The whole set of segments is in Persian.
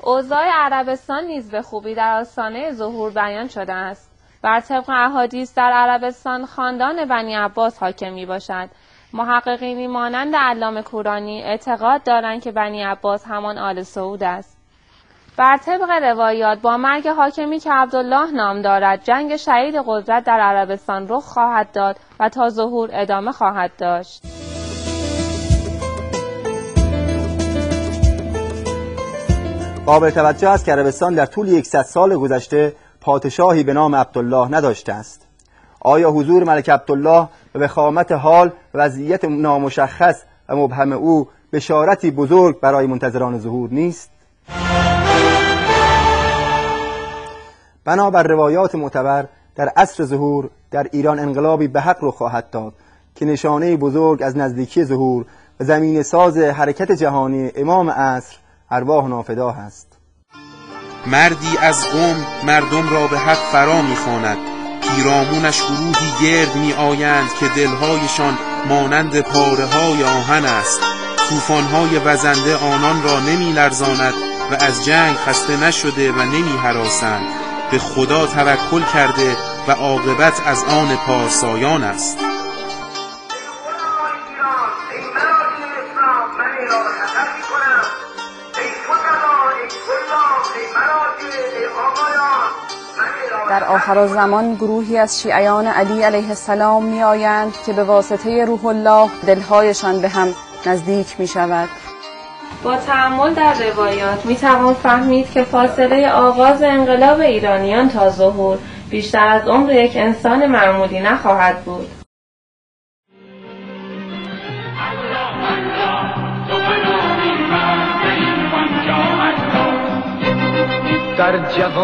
اوضاع عربستان نیز به خوبی در آستانه ظهور بیان شده است. بر طبق احادیث در عربستان خاندان بنی عباس حاکم میباشد. محققینی مانند علامه کورانی اعتقاد دارند که بنی عباس همان آل سعود است. بر طبق روایات با مرگ حاکمی که عبدالله نام دارد جنگ شدید قدرت در عربستان رخ خواهد داد و تا ظهور ادامه خواهد داشت. قابل توجه است که عربستان در طول 100 سال گذشته پادشاهی به نام عبدالله نداشته است. آیا حضور ملک عبدالله و وخامت حال وضعیت نامشخص و مبهم او بشارتی بزرگ برای منتظران ظهور نیست؟ بنابر روایات معتبر در عصر ظهور در ایران انقلابی به حق رخ خواهد داد که نشانه بزرگ از نزدیکی ظهور و زمین ساز حرکت جهانی امام عصر ارواح نافدا است. مردی از قوم مردم را به حق فرا می‌خواند، پیرامونش گروهی گرد می‌آیند که دلهایشان مانند پاره‌های آهن است. طوفان‌های وزنده آنان را نمی‌لرزاند و از جنگ خسته نشده و نمی‌هراسند. به خدا توکل کرده و عاقبت از آن پارسایان است. در آخرالزمان گروهی از شیعیان علی علیه السلام می آیند که به واسطه روح الله دلهایشان به هم نزدیک می شود. با تأمل در روایات می توان فهمید که فاصله آغاز انقلاب ایرانیان تا ظهور بیشتر از عمر یک انسان معمولی نخواهد بود.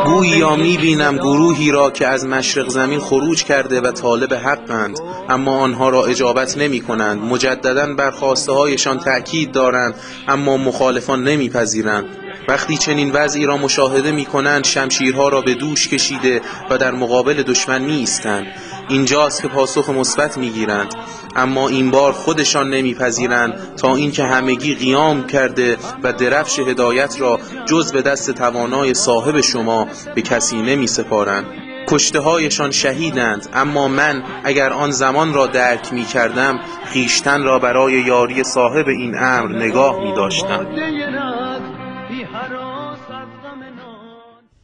گوییا می‌بینم گروهی را که از مشرق زمین خروج کرده و طالب حقند، اما آنها را اجابت نمی‌کنند. مجدداً بر خواسته‌هایشان تأکید دارند، اما مخالفان نمی‌پذیرند. وقتی چنین وضعی را مشاهده می‌کنند، شمشیرها را به دوش کشیده و در مقابل دشمن می‌ایستند. اینجاست که پاسخ مثبت می‌گیرند، اما این بار خودشان نمی‌پذیرند تا اینکه همگی قیام کرده و درفش هدایت را جز به دست توانای صاحب شما به کسی نمی‌سپارند. کشته‌هایشان شهیدند، اما من اگر آن زمان را درک می‌کردم خویشتن را برای یاری صاحب این امر نگاه می‌داشتم.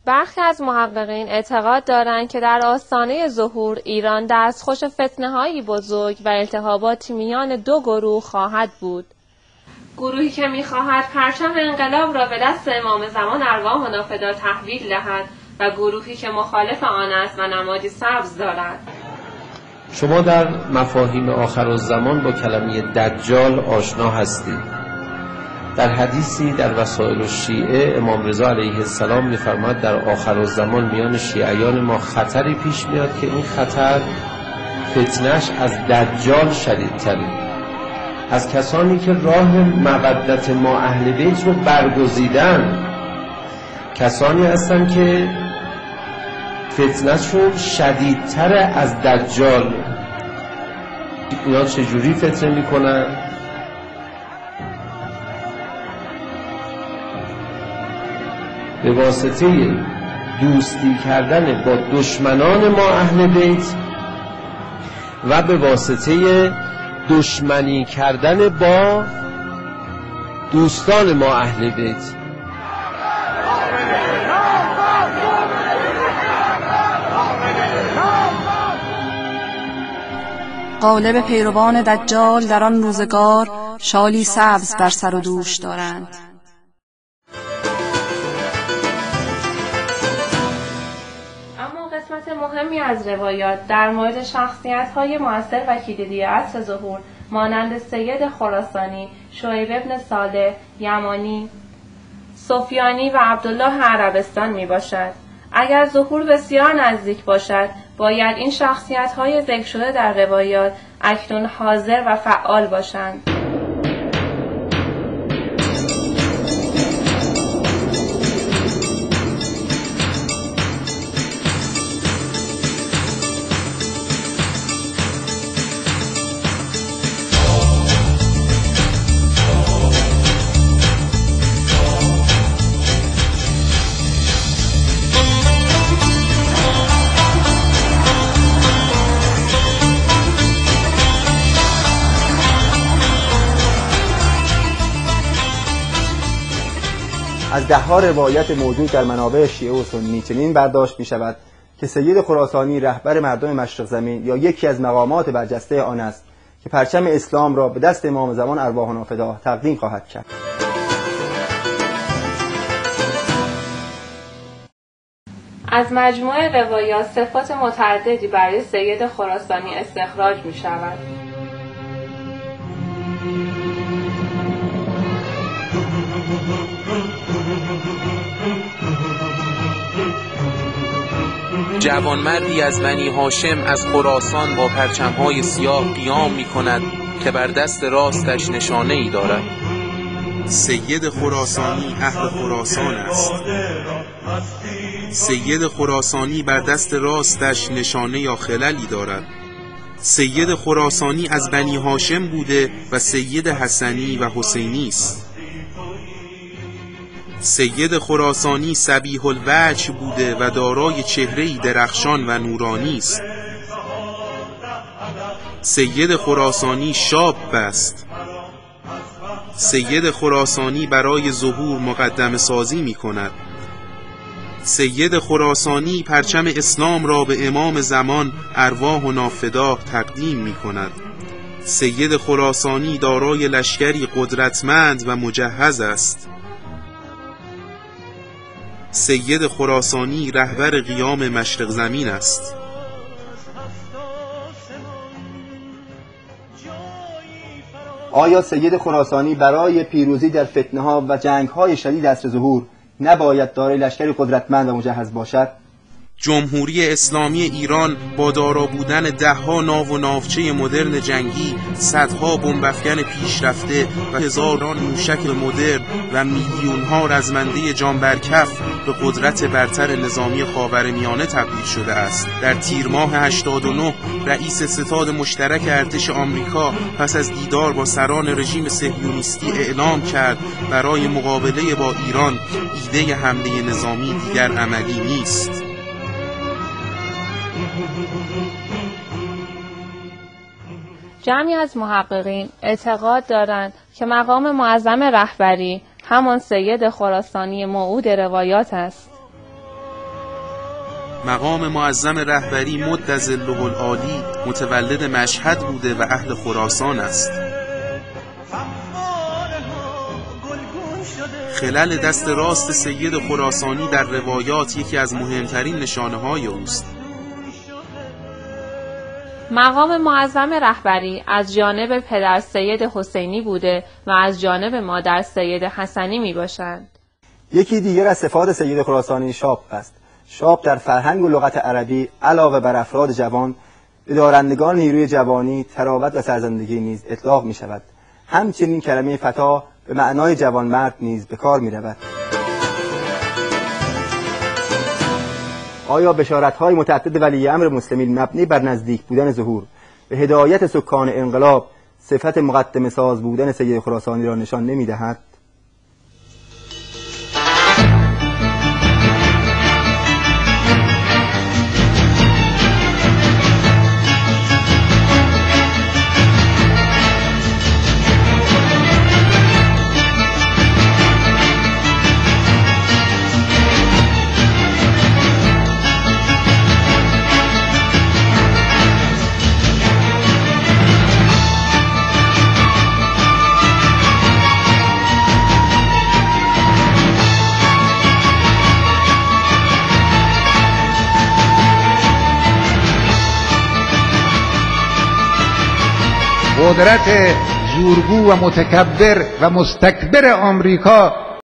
برخی از محققین اعتقاد دارند که در آستانه ظهور ایران دستخوش فتنه‌هایی بزرگ و التهاباتی میان دو گروه خواهد بود. گروهی که می‌خواهد پرچم انقلاب را به دست امام زمان ارواح نافدا تحویل دهد و گروهی که مخالف آن است و نمادی سبز دارد. شما در مفاهیم آخرالزمان با کلمه دجال آشنا هستید. در حدیثی در وسائل الشیعه امام رضا علیه السلام می‌فرماید در آخرالزمان میان شیعیان ما خطری پیش میاد که این خطر فتنش از دجال شدیدتره. از کسانی که راه مودت ما اهل بیت رو برگزیدن، کسانی هستن که فتنه‌شون شدیدتر از دجال. اینا چجوری فتنه میکنن؟ به واسطه دوستی کردن با دشمنان ما اهل بیت و به واسطه دشمنی کردن با دوستان ما اهل بیت. غالب پیروان دجال در آن روزگار شالی سبز بر سر و دوش دارند. قسمت مهمی از روایات در مورد شخصیت‌های مؤثر و کلیدی عصر ظهور مانند سید خراسانی، شعیب ابن صالح، یمانی، سفیانی و عبدالله عربستان می باشد. اگر ظهور بسیار نزدیک باشد، باید این شخصیت‌های ذکر شده در روایات اکنون حاضر و فعال باشند. از ده‌ها روایت موجود در منابع شیعه و سنی چنین برداشت می شود که سید خراسانی رهبر مردم مشرق زمین یا یکی از مقامات برجسته آن است که پرچم اسلام را به دست امام زمان ارواحنا فداه تقدیم خواهد کرد. از مجموعه روایات صفات متعددی برای سید خراسانی استخراج می شود. جوانمردی از بنی هاشم از خراسان با پرچم‌های سیاه قیام می‌کند که بر دست راستش نشانه‌ای دارد. سید خراسانی اهل خراسان است. سید خراسانی بر دست راستش نشانه یا خللی دارد. سید خراسانی از بنی هاشم بوده و سید حسنی و حسینی است. سید خراسانی صبیح الوجه بوده و دارای چهره‌ای درخشان و نورانی است. سید خراسانی شاب است. سید خراسانی برای ظهور مقدمه سازی می کند. سید خراسانی پرچم اسلام را به امام زمان ارواحنا فداه تقدیم می کند. سید خراسانی دارای لشکری قدرتمند و مجهز است. سید خراسانی رهبر قیام مشرق زمین است. آیا سید خراسانی برای پیروزی در فتنه‌ها و جنگ‌های شدید عصر ظهور نباید دارای لشکری قدرتمند و مجهز باشد؟ جمهوری اسلامی ایران با دارا بودن ده‌ها ناو و ناوچه مدرن جنگی، صدها بمب‌افکن پیشرفته و هزاران موشک مدرن و میلیون‌ها رزمنده جان برکف به قدرت برتر نظامی خاورمیانه تبدیل شده است. در تیر ماه 89 رئیس ستاد مشترک ارتش آمریکا پس از دیدار با سران رژیم صهیونیستی اعلام کرد برای مقابله با ایران ایده حمله نظامی دیگر عملی نیست. جمعی از محققین اعتقاد دارند که مقام معظم رهبری همان سید خراسانی موعود روایات است. مقام معظم رهبری مد ظله العالی متولد مشهد بوده و اهل خراسان است. خلل دست راست سید خراسانی در روایات یکی از مهمترین نشانه‌های اوست. مقام معظم رهبری از جانب پدر سید حسینی بوده و از جانب مادر سید حسنی می باشد. یکی دیگر از صفات سید خراسانی شاب است. شاب در فرهنگ و لغت عربی علاوه بر افراد جوان به دارندگان نیروی جوانی، تراوت و سرزندگی نیز اطلاق می شود. همچنین کلمه فتا به معنای جوانمرد نیز به کار می رود. آیا بشارت‌های متعدد ولی امر مسلمین مبنی بر نزدیک بودن ظهور به هدایت سکان انقلاب صفت مقدمه ساز بودن سید خراسانی را نشان نمی‌دهد؟ قدرت زورگو و متکبر و مستکبر آمریکا